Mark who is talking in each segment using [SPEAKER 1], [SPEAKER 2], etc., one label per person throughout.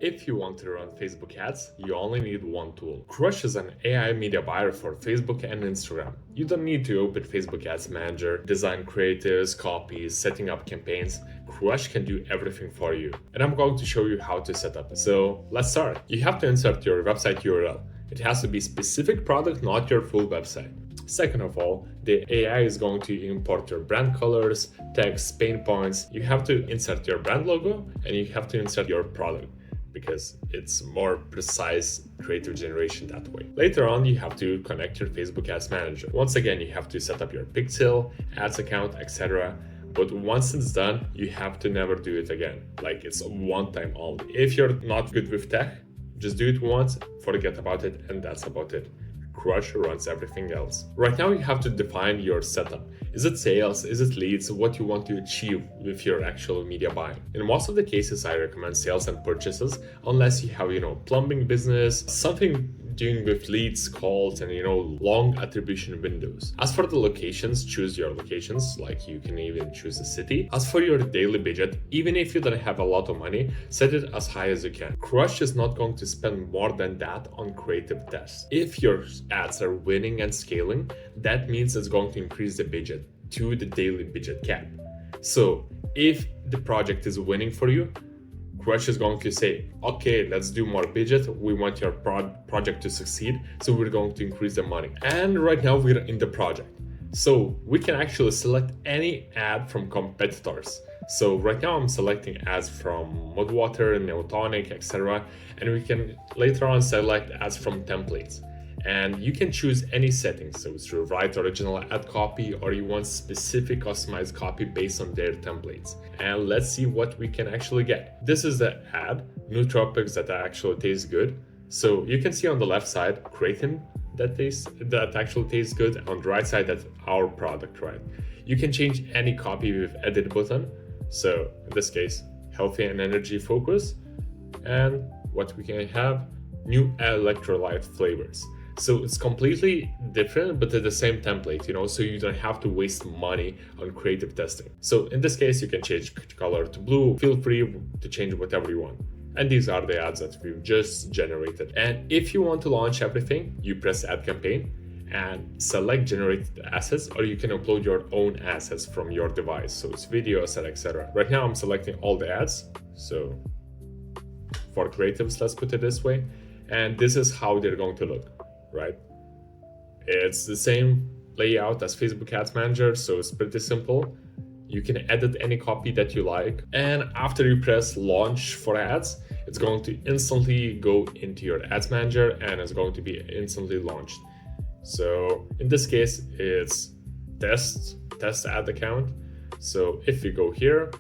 [SPEAKER 1] If you want to run Facebook ads, you only need one tool. Crush is an AI media buyer for Facebook and Instagram. You don't need to open Facebook Ads Manager, design creatives, copies, setting up campaigns. Crush can do everything for you. And I'm going to show you how to set up. So let's start. You have to insert your website URL. It has to be specific product, not your full website. Second of all, the AI is going to import your brand colors, text, pain points. You have to insert your brand logo and you have to insert your product, because it's more precise creative generation that way. Later on, you have to connect your Facebook Ads Manager. Once again, you have to set up your pixel, ads account, etc. But once it's done, you have to never do it again. Like, it's a one-time only. If you're not good with tech, just do it once, forget about it, and that's about it. Crush runs everything else. Right now, you have to define your setup. Is it sales? Is it leads? What you want to achieve with your actual media buying? In most of the cases, I recommend sales and purchases, unless you have, plumbing business, something doing with leads, calls, and long attribution windows. As for the locations, choose your locations, like you can even choose a city. As for your daily budget, even if you don't have a lot of money, set it as high as you can. Crush is not going to spend more than that on creative tests. If your ads are winning and scaling, that means it's going to increase the budget to the daily budget cap. So if the project is winning for you, Crush is going to say, okay, let's do more budget. We want your project to succeed, so we're going to increase the money. And right now we're in the project. So we can actually select any ad from competitors. So right now I'm selecting ads from Mudwater, Neotonic, etc. And we can later on select ads from templates. And you can choose any settings. So it's your write original ad copy, or you want specific customized copy based on their templates. And let's see what we can actually get. This is the ad, nootropics that actually taste good. So you can see on the left side, creatine that actually tastes good. On the right side, that's our product, right? You can change any copy with edit button. So in this case, healthy and energy focus. And what we can have, new electrolyte flavors. So it's completely different, but they're the same template, so you don't have to waste money on creative testing. So in this case, you can change color to blue. Feel free to change whatever you want. And these are the ads that we've just generated. And if you want to launch everything, you press add campaign and select generated assets, or you can upload your own assets from your device. So it's videos, etc. Right now, I'm selecting all the ads. So for creatives, let's put it this way. And this is how they're going to look. Right? It's the same layout as Facebook Ads Manager, so it's pretty simple. You can edit any copy that you like, and after you press launch for ads, it's going to instantly go into your Ads Manager and it's going to be instantly launched. So in this case, it's test ad account. So if we go here,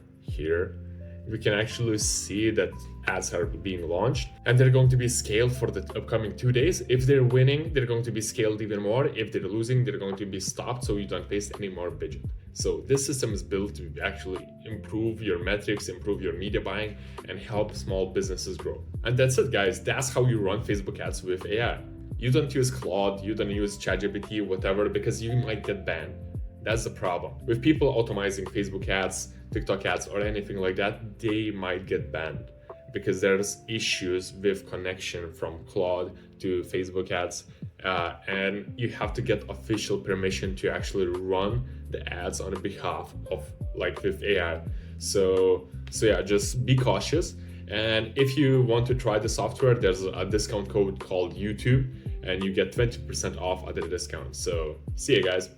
[SPEAKER 1] we can actually see that ads are being launched, and they're going to be scaled for the upcoming 2 days. If they're winning, they're going to be scaled even more. If they're losing, they're going to be stopped, so you don't waste any more budget. So this system is built to actually improve your metrics, improve your media buying, and help small businesses grow. And that's it, guys. That's how you run Facebook ads with AI. You don't use Claude, you don't use ChatGPT, whatever, because you might get banned. That's the problem. With people automizing Facebook ads, TikTok ads, or anything like that, they might get banned because there's issues with connection from Claude to Facebook ads. And you have to get official permission to actually run the ads on behalf of, with AI. So yeah, just be cautious. And if you want to try the software, there's a discount code called YouTube, and you get 20% off at the discount. So see you guys.